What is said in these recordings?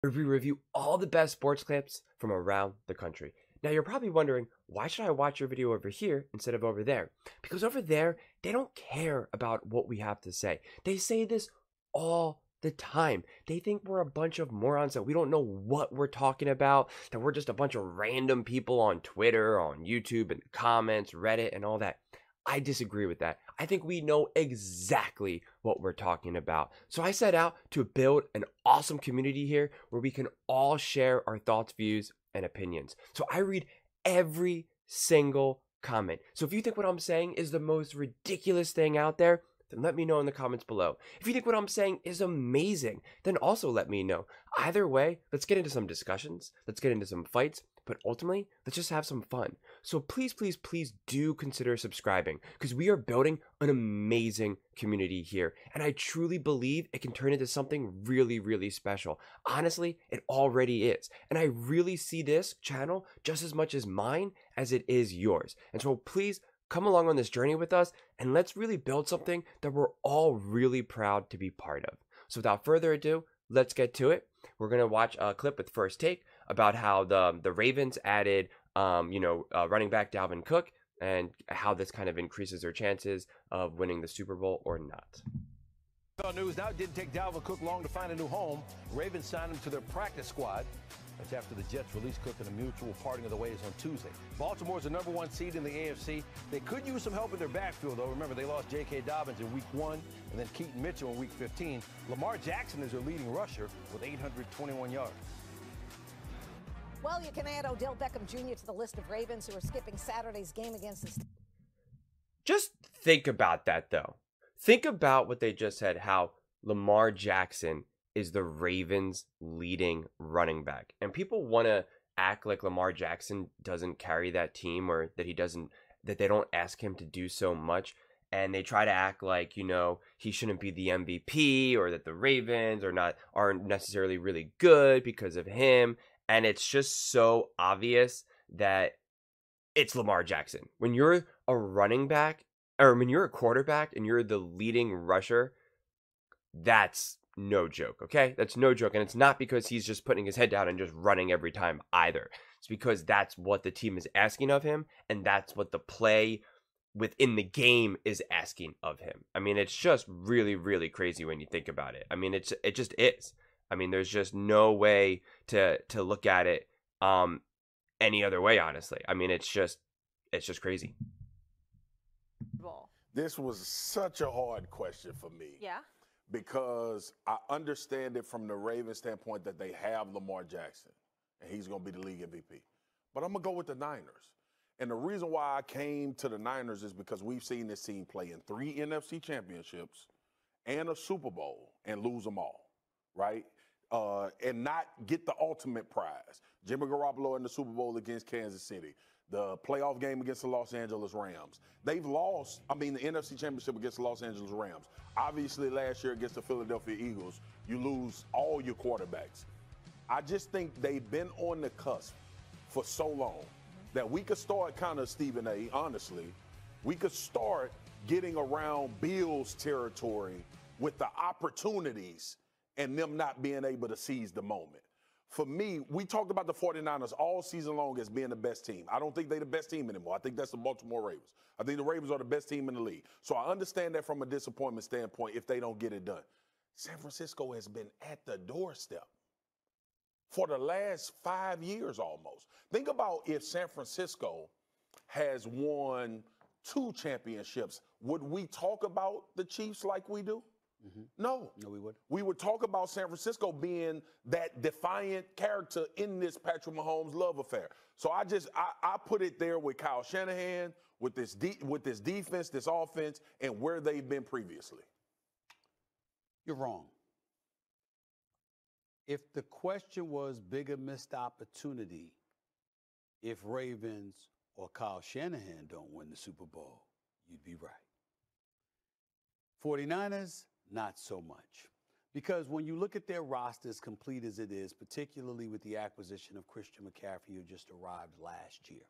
where we review all the best sports clips from around the country. Now, you're probably wondering, why should I watch your video over here instead of over there? Because over there, they don't care about what we have to say. They say this all the time. They think we're a bunch of morons, that we don't know what we're talking about, that we're just a bunch of random people on Twitter, on YouTube, and comments, Reddit, and all that. I disagree with that. I think we know exactly what we're talking about. So I set out to build an awesome community here where we can all share our thoughts, views, and opinions. So I read every single comment. So if you think what I'm saying is the most ridiculous thing out there, then let me know in the comments below. If you think what I'm saying is amazing, then also let me know. Either way, let's get into some discussions, let's get into some fights, but ultimately, let's just have some fun. So please, please, please do consider subscribing, because we are building an amazing community here, and I truly believe it can turn into something really, really special. Honestly, it already is, and I really see this channel just as much as mine as it is yours. And so please, come along on this journey with us, and let's really build something that we're all really proud to be part of. So without further ado, let's get to it. We're going to watch a clip with First Take about how the Ravens added, running back Dalvin Cook, and how this kind of increases their chances of winning the Super Bowl or not. News now, it didn't take Dalvin Cook long to find a new home. Ravens signed him to their practice squad. That's after the Jets released Cook in a mutual parting of the ways on Tuesday. Baltimore's the #1 seed in the AFC. They could use some help in their backfield, though. Remember, they lost J.K. Dobbins in Week 1 and then Keaton Mitchell in Week 15. Lamar Jackson is their leading rusher with 821 yards. Well, you can add Odell Beckham Jr. to the list of Ravens who are skipping Saturday's game against the... Just think about that, though. Think about what they just said, how Lamar Jackson is the Ravens' leading running back. And people want to act like Lamar Jackson doesn't carry that team, or that they don't ask him to do so much. And they try to act like, he shouldn't be the MVP, or that the Ravens aren't necessarily really good because of him. And it's just so obvious that it's Lamar Jackson. When you're a running back, or when you're a quarterback and you're the leading rusher, that's no joke, okay? That's no joke. And it's not because he's just putting his head down and just running every time either. It's because that's what the team is asking of him, and that's what the play within the game is asking of him. I mean, it's just really, really crazy when you think about it. I mean, it just is. I mean, there's just no way to look at it any other way, honestly. I mean, it's just crazy. This was such a hard question for me. Yeah. Because I understand it from the Ravens standpoint that they have Lamar Jackson, and he's going to be the league MVP. But I'm going to go with the Niners. And the reason why I came to the Niners is because we've seen this team play in 3 NFC championships and a Super Bowl and lose them all, right? And not get the ultimate prize. Jimmy Garoppolo in the Super Bowl against Kansas City. The playoff game against the Los Angeles Rams. They've lost, the NFC Championship against the Los Angeles Rams. Obviously, last year against the Philadelphia Eagles, you lose all your quarterbacks. I just think they've been on the cusp for so long that we could start kind of, Stephen A., honestly, we could start getting around Bills territory with the opportunities and them not being able to seize the moment. For me, we talked about the 49ers all season long as being the best team. I don't think they're the best team anymore. I think that's the Baltimore Ravens. I think the Ravens are the best team in the league. So I understand that from a disappointment standpoint if they don't get it done. San Francisco has been at the doorstep for the last 5 years almost. Think about if San Francisco has won 2 championships. Would we talk about the Chiefs like we do? Mm-hmm. No, we would. We would talk about San Francisco being that defiant character in this Patrick Mahomes love affair. So I put it there with Kyle Shanahan, with this defense, this offense, and where they've been previously. You're wrong. If the question was bigger missed opportunity if Ravens or Kyle Shanahan don't win the Super Bowl, you'd be right. 49ers, not so much. Because when you look at their roster as complete as it is, particularly with the acquisition of Christian McCaffrey, who just arrived last year,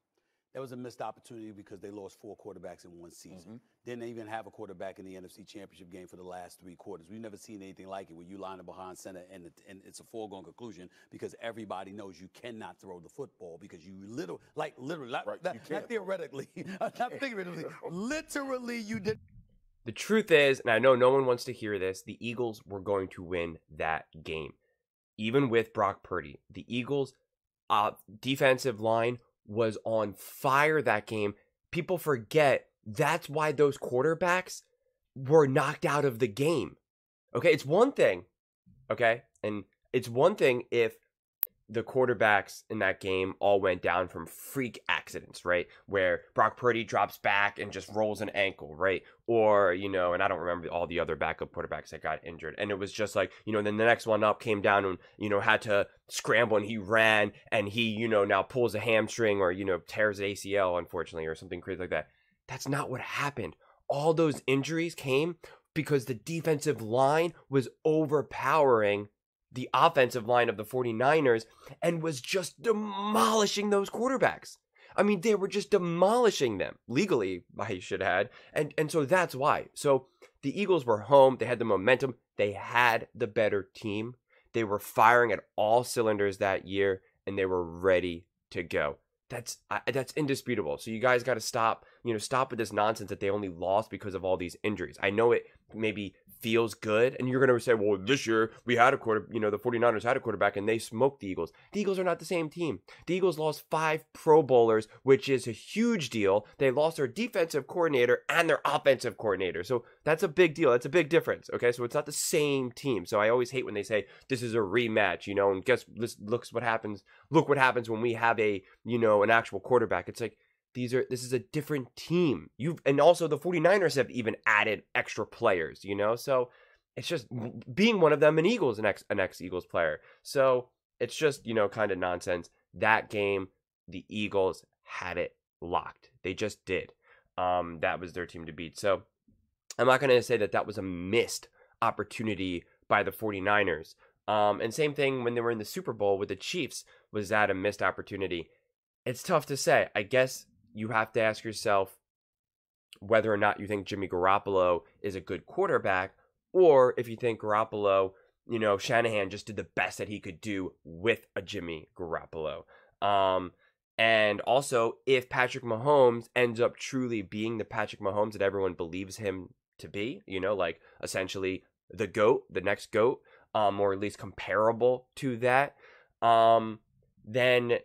That was a missed opportunity because they lost 4 quarterbacks in one season. Didn't even have a quarterback in the NFC Championship game for the last 3 quarters. We've never seen anything like it where you line up behind center and it's a foregone conclusion because everybody knows you cannot throw the football because you literally, not theoretically, not figuratively, literally you did. The truth is, and I know no one wants to hear this, the Eagles were going to win that game. Even with Brock Purdy, the Eagles' defensive line was on fire that game. People forget that's why those quarterbacks were knocked out of the game. Okay, it's one thing, okay? And it's one thing if the quarterbacks in that game all went down from freak accidents, right? Where Brock Purdy drops back and just rolls an ankle, right? Or, and I don't remember all the other backup quarterbacks that got injured. And it was just like, then the next one up came down and, had to scramble and he ran and he, now pulls a hamstring or, tears an ACL, unfortunately, or something crazy like that. That's not what happened. All those injuries came because the defensive line was overpowering the offensive line of the 49ers and was just demolishing those quarterbacks. I mean, they were just demolishing them legally, I should add. And so that's why. So the Eagles were home. They had the momentum. They had the better team. They were firing at all cylinders that year, and they were ready to go. That's indisputable. So you guys got to stop with this nonsense that they only lost because of all these injuries. I know it maybe feels good, and you're going to say, well, this year we had a the 49ers had a quarterback and they smoked the Eagles. The Eagles are not the same team. The Eagles lost 5 Pro Bowlers, which is a huge deal. They lost their defensive coordinator and their offensive coordinator. So that's a big deal. That's a big difference. Okay, so it's not the same team. So I always hate when they say this is a rematch, and look what happens when we have an actual quarterback. It's like, this is a different team. And also the 49ers have even added extra players, so it's just being one of them an ex-Eagles player. So it's just, kind of nonsense. That game, the Eagles had it locked. They just did. That was their team to beat. So I'm not going to say that was a missed opportunity by the 49ers. And same thing when they were in the Super Bowl with the Chiefs. Was that a missed opportunity? It's tough to say. I guess you have to ask yourself whether or not you think Jimmy Garoppolo is a good quarterback, or if you think Garoppolo, Shanahan just did the best that he could do with a Jimmy Garoppolo. And also, if Patrick Mahomes ends up truly being the Patrick Mahomes that everyone believes him to be, like essentially the GOAT, the next GOAT, or at least comparable to that, then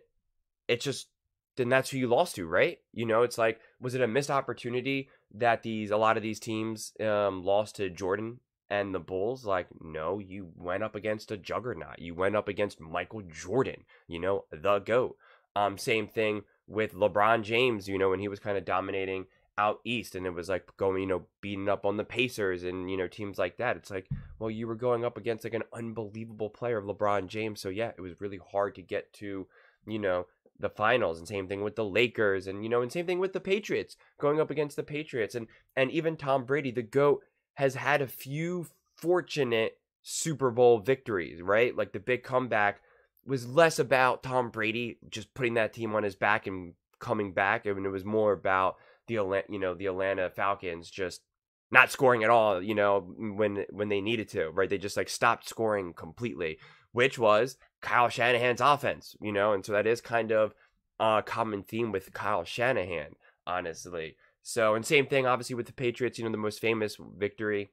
that's who you lost to, right? It's like, was it a missed opportunity that a lot of these teams lost to Jordan and the Bulls? Like, no, you went up against a juggernaut. You went up against Michael Jordan, the GOAT. Same thing with LeBron James, when he was kind of dominating out east, and it was like going, beating up on the Pacers and, teams like that. It's like, well, you were going up against like an unbelievable player of LeBron James. So yeah, it was really hard to get to, the finals. And same thing with the Lakers, and and same thing with the Patriots, going up against the Patriots, and even Tom Brady, the GOAT, has had a few fortunate Super Bowl victories, right? Like the big comeback was less about Tom Brady just putting that team on his back and coming back, and it was more about the Atlanta Falcons just not scoring at all, when they needed to, right? They just like stopped scoring completely, which was Kyle Shanahan's offense, and so that is kind of a common theme with Kyle Shanahan, honestly. So, and same thing, obviously, with the Patriots, the most famous victory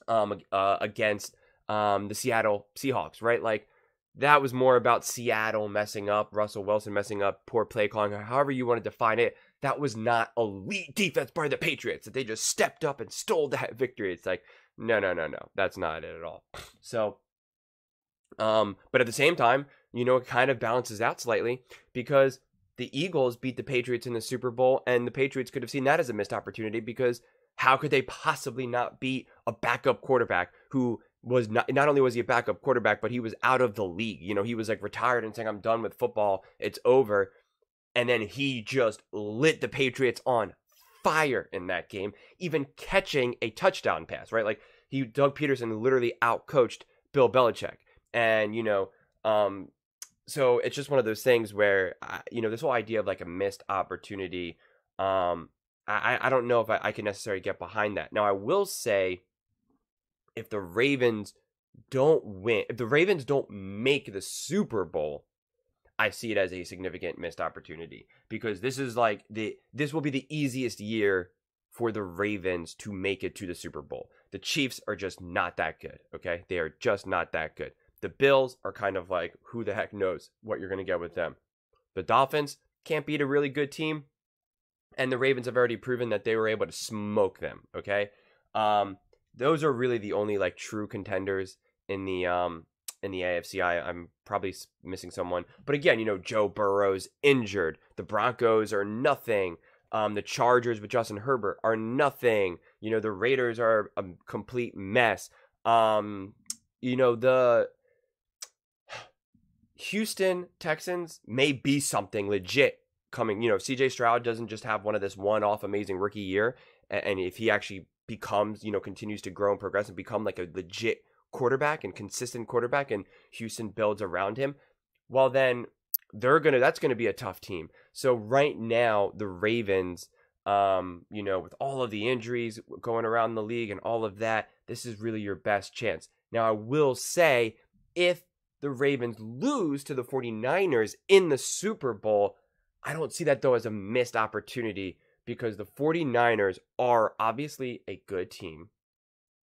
against the Seattle Seahawks, right? Like, that was more about Seattle messing up, Russell Wilson messing up, poor play calling, however you want to define it. That was not elite defense by the Patriots, that they just stepped up and stole that victory. It's like, no, that's not it at all. So, but at the same time, it kind of balances out slightly because the Eagles beat the Patriots in the Super Bowl, and the Patriots could have seen that as a missed opportunity because how could they possibly not beat a backup quarterback who was not only was he a backup quarterback, but he was out of the league. He was like retired and saying, I'm done with football. It's over. And then he just lit the Patriots on fire in that game, even catching a touchdown pass, right? Like Doug Peterson literally outcoached Bill Belichick. And, so it's just one of those things where, this whole idea of like a missed opportunity, I don't know if I can necessarily get behind that. Now, I will say, if the Ravens don't win, if the Ravens don't make the Super Bowl, I see it as a significant missed opportunity, because this is like this will be the easiest year for the Ravens to make it to the Super Bowl. The Chiefs are just not that good, okay? They are just not that good. The Bills are kind of like, who the heck knows what you're going to get with them. The Dolphins can't beat a really good team, and the Ravens have already proven that they were able to smoke them, okay? Those are really the only like true contenders in the AFC. I'm probably missing someone, but again, Joe Burrow's injured. The Broncos are nothing. The Chargers with Justin Herbert are nothing. The Raiders are a complete mess. The Houston Texans may be something legit coming. CJ Stroud doesn't just have this one-off amazing rookie year, and if he actually becomes, continues to grow and progress and become like a legit quarterback and consistent quarterback, and Houston builds around him, well, then that's gonna be a tough team. So right now, the Ravens, with all of the injuries going around the league and all of that, this is really your best chance. Now, I will say, if the Ravens lose to the 49ers in the Super Bowl, I don't see that though as a missed opportunity, because the 49ers are obviously a good team,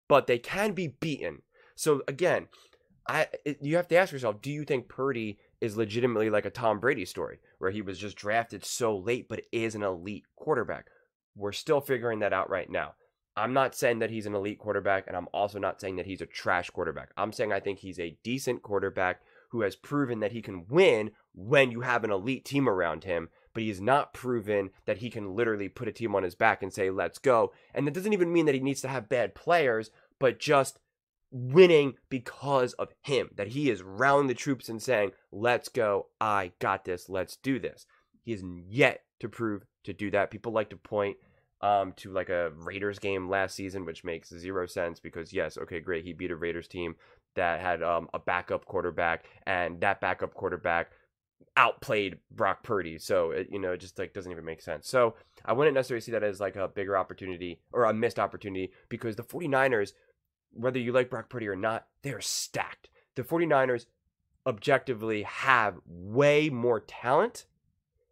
but they can be beaten. So again, you have to ask yourself, do you think Purdy is legitimately like a Tom Brady story, where he was just drafted so late but is an elite quarterback? We're still figuring that out right now. I'm not saying that he's an elite quarterback, and I'm also not saying that he's a trash quarterback. I'm saying I think he's a decent quarterback who has proven that he can win when you have an elite team around him, but he has not proven that he can literally put a team on his back and say, let's go. And that doesn't even mean that he needs to have bad players, but just winning because of him, that he is rallying the troops and saying, let's go, I got this, let's do this. He has yet to prove to do that. People like to point to like a Raiders game last season, which makes zero sense, because yes, okay, great, he beat a Raiders team that had a backup quarterback, and that backup quarterback outplayed Brock Purdy. So it just like doesn't even make sense. So I wouldn't necessarily see that as like a bigger opportunity or a missed opportunity, because the 49ers, whether you like Brock Purdy or not, they're stacked. The 49ers objectively have way more talent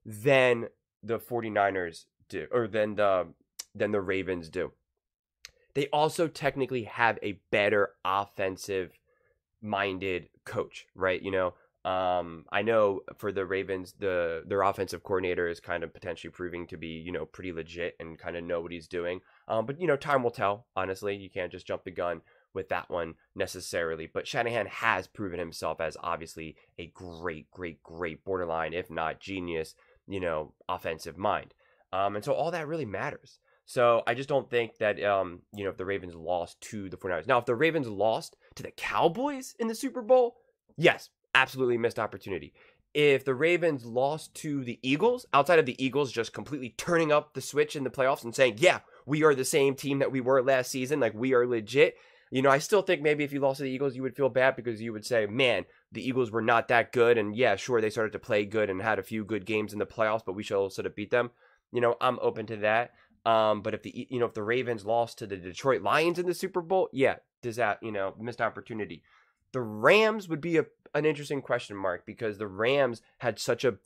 than the 49ers do, or than the Ravens do. They also technically have a better offensive minded coach, right? I know for the Ravens, their offensive coordinator is kind of potentially proving to be, pretty legit and kind of know what he's doing. But time will tell. Honestly, you can't just jump the gun with that one necessarily. But Shanahan has proven himself as obviously a great borderline, if not genius, offensive mind. And so all that really matters. So I just don't think that, if the Ravens lost to the 49ers. Now, if the Ravens lost to the Cowboys in the Super Bowl, yes, absolutely missed opportunity. If the Ravens lost to the Eagles, outside of the Eagles just completely turning up the switch in the playoffs and saying, yeah, we are the same team that we were last season, like we are legit. I still think maybe if you lost to the Eagles, you would feel bad, because you would say, man, the Eagles were not that good. And yeah, sure, they started to play good and had a few good games in the playoffs, but we should also beat them. I'm open to that. But if the Ravens lost to the Detroit Lions in the Super Bowl, yeah, does that, missed opportunity. The Rams would be an interesting question mark, because the Rams had such a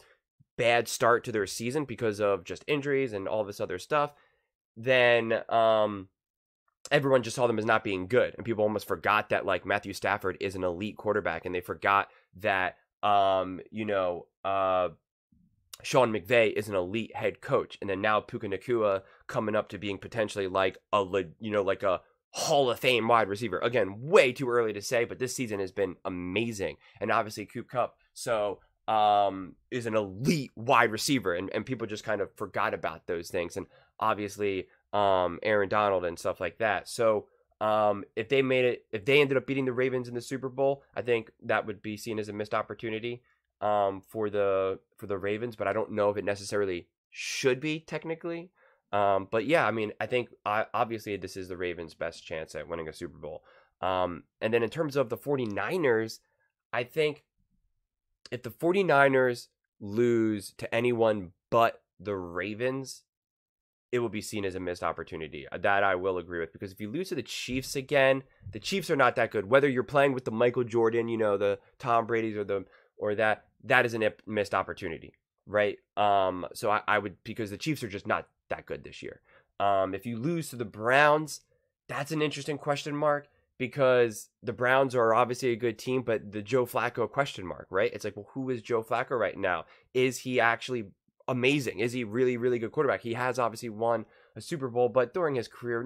bad start to their season because of just injuries and all this other stuff. Then everyone just saw them as not being good, and people almost forgot that like Matthew Stafford is an elite quarterback, and they forgot that Sean McVay is an elite head coach. And then now Puka Nacua coming up to being potentially like like a Hall of Fame wide receiver. Again, way too early to say, but this season has been amazing. And obviously Coop Kupp is an elite wide receiver, and people just kind of forgot about those things. And obviously Aaron Donald and stuff like that. So if they ended up beating the Ravens in the Super Bowl, I think that would be seen as a missed opportunity for the Ravens, but I don't know if it necessarily should be technically. But yeah, I mean, I think obviously this is the Ravens' best chance at winning a Super Bowl. And then in terms of the 49ers, I think if the 49ers lose to anyone but the Ravens, it will be seen as a missed opportunity. That I will agree with, because if you lose to the Chiefs again, the Chiefs are not that good. Whether you're playing with the Michael Jordan, the Tom Brady's or that is a missed opportunity, right? So I would, because the Chiefs are just not that good this year. If you lose to the Browns, that's an interesting question mark, because the Browns are obviously a good team, but the Joe Flacco question mark, right? It's like, well, who is Joe Flacco right now? Is he actually amazing? Is he really, really good quarterback? He has obviously won a Super Bowl, but during his career,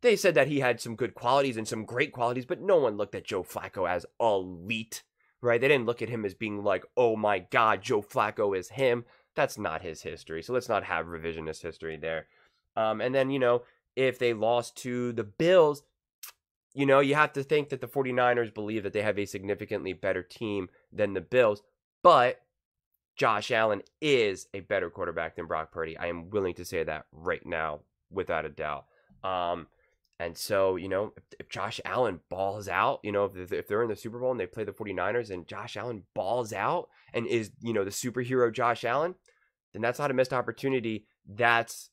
they said that he had some good qualities and some great qualities, but no one looked at Joe Flacco as elite, right? They didn't look at him as being like, oh my God, Joe Flacco is him. That's not his history. So let's not have revisionist history there. And then, if they lost to the Bills, you have to think that the 49ers believe that they have a significantly better team than the Bills, but Josh Allen is a better quarterback than Brock Purdy. I am willing to say that right now, without a doubt. And so, if Josh Allen balls out, if they're in the Super Bowl and they play the 49ers and Josh Allen balls out and is, the superhero Josh Allen, then that's not a missed opportunity. That's,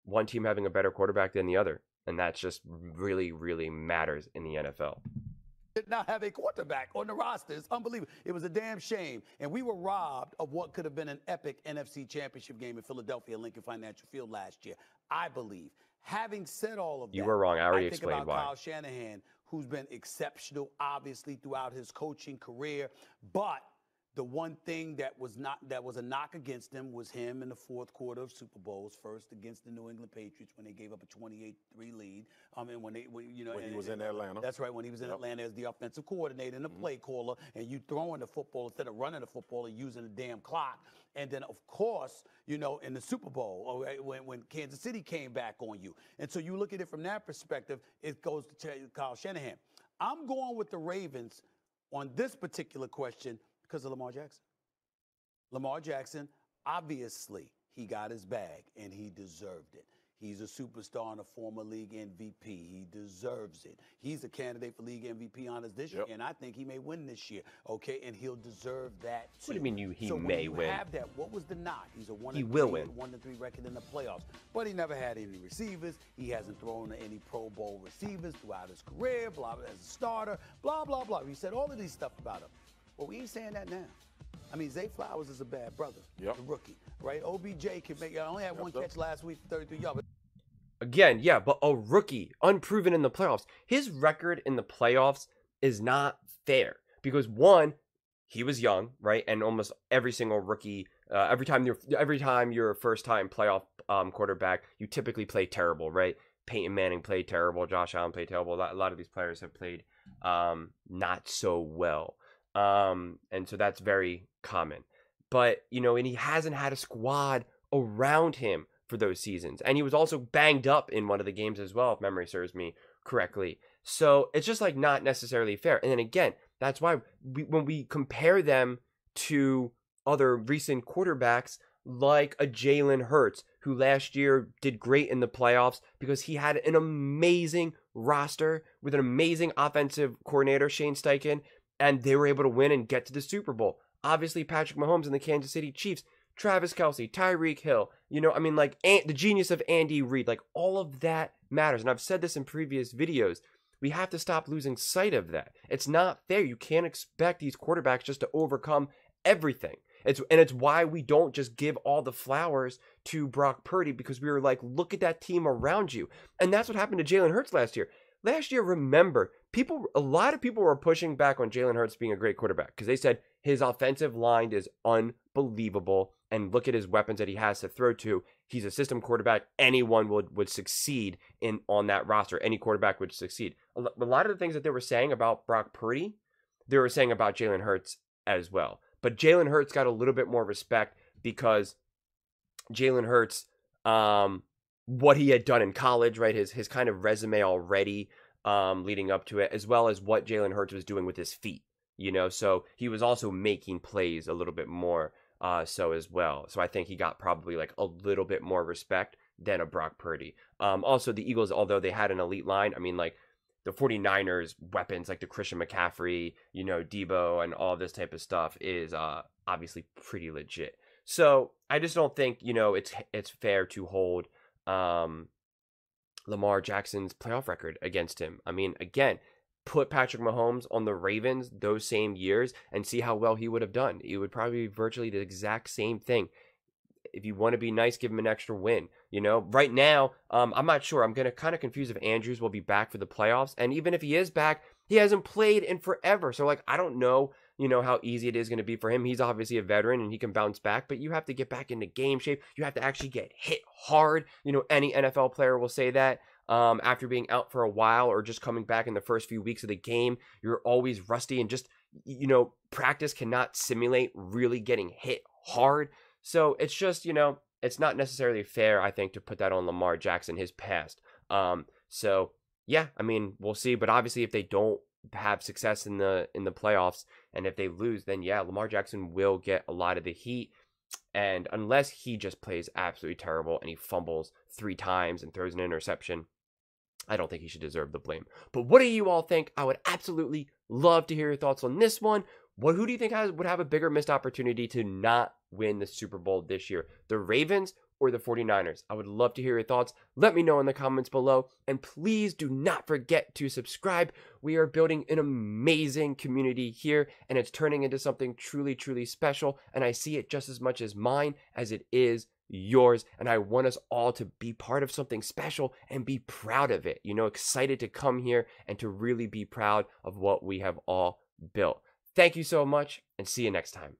one team having a better quarterback than the other. And that's just really, really matters in the NFL. Did not have a quarterback on the roster. It's unbelievable. It was a damn shame. And we were robbed of what could have been an epic NFC championship game in Philadelphia, Lincoln Financial Field last year, I believe. Having said all of that, you were wrong. I already think explained about why. Kyle Shanahan, who's been exceptional, obviously, throughout his coaching career. But the one thing that was a knock against him was him in the fourth quarter of Super Bowls, first against the New England Patriots when they gave up a 28-3 lead. And when he was in Atlanta. That's right, when he was in Atlanta as the offensive coordinator and the play caller, and you throwing the football instead of running the football and using the damn clock. And then, of course, in the Super Bowl, when Kansas City came back on you. And so you look at it from that perspective, it goes to Kyle Shanahan. I'm going with the Ravens on this particular question because of Lamar Jackson. Lamar Jackson, obviously, he got his bag, and he deserved it. He's a superstar and a former league MVP. He deserves it. He's a candidate for league MVP honors this year, and I think he may win this year, okay? And he'll deserve that, too. What do you mean he so may when win? You have that. What was the knock? He's a 1-3 record in the playoffs. But he never had any receivers. He hasn't thrown to any Pro Bowl receivers throughout his career, blah, blah, as a starter, blah, blah, blah. We said all of these stuff about him. Well, we ain't saying that now. I mean, Zay Flowers is a bad brother, the rookie, right? OBJ can make. I only had one catch last week, 33 yards. Again, yeah, but a rookie, unproven in the playoffs. His record in the playoffs is not fair because, one, he was young, right? And almost every single rookie, every time you're a first-time playoff quarterback, you typically play terrible, right? Peyton Manning played terrible. Josh Allen played terrible. A lot of these players have played not so well. And so that's very common. But, and he hasn't had a squad around him for those seasons. And he was also banged up in one of the games as well, if memory serves me correctly. So it's just like not necessarily fair. And then again, that's why when we compare them to other recent quarterbacks like a Jalen Hurts, who last year did great in the playoffs because he had an amazing roster with an amazing offensive coordinator, Shane Steichen, and they were able to win and get to the Super Bowl. Obviously, Patrick Mahomes and the Kansas City Chiefs, Travis Kelce, Tyreek Hill, the genius of Andy Reid, like all of that matters. And I've said this in previous videos. We have to stop losing sight of that. It's not fair. You can't expect these quarterbacks just to overcome everything. It's why we don't just give all the flowers to Brock Purdy, because we were like, look at that team around you. And that's what happened to Jalen Hurts last year. Last year, remember, a lot of people were pushing back on Jalen Hurts being a great quarterback because they said his offensive line is unbelievable and look at his weapons that he has to throw to. He's a system quarterback. Anyone would succeed on that roster. Any quarterback would succeed. A lot of the things that they were saying about Brock Purdy, they were saying about Jalen Hurts as well. But Jalen Hurts got a little bit more respect because Jalen Hurts, what he had done in college, right? His kind of resume already leading up to it, as well as what Jalen Hurts was doing with his feet, So he was also making plays a little bit more so as well. So I think he got probably like a little bit more respect than a Brock Purdy. Also, the Eagles, although they had an elite line, I mean, like the 49ers weapons like the Christian McCaffrey, Debo and all this type of stuff is obviously pretty legit. So I just don't think, it's fair to hold Lamar Jackson's playoff record against him. I mean, again, put Patrick Mahomes on the Ravens those same years and see how well he would have done. It would probably be virtually the exact same thing. If you want to be nice, give him an extra win. Right now, I'm not sure. I'm going to kind of confuse if Andrews will be back for the playoffs. And even if he is back, he hasn't played in forever. So, I don't know, how easy it is going to be for him. He's obviously a veteran and he can bounce back, but you have to get back into game shape. You have to actually get hit hard. Any NFL player will say that. After being out for a while or just coming back in the first few weeks of the game, you're always rusty and just, practice cannot simulate really getting hit hard. So it's just, it's not necessarily fair, I think, to put that on Lamar Jackson, his past. So yeah, I mean, we'll see. But obviously, if they don't have success in the playoffs and if they lose, then yeah, Lamar Jackson will get a lot of the heat. And unless he just plays absolutely terrible and he fumbles 3 times and throws an interception, I don't think he should deserve the blame. But what do you all think? I would absolutely love to hear your thoughts on this one. Who do you think would have a bigger missed opportunity to not win the Super Bowl this year? The Ravens or the 49ers? I would love to hear your thoughts. Let me know in the comments below. And please do not forget to subscribe. We are building an amazing community here, and it's turning into something truly, truly special. And I see it just as much as mine as it is yours. And I want us all to be part of something special and be proud of it. Excited to come here and to really be proud of what we have all built. Thank you so much, and see you next time.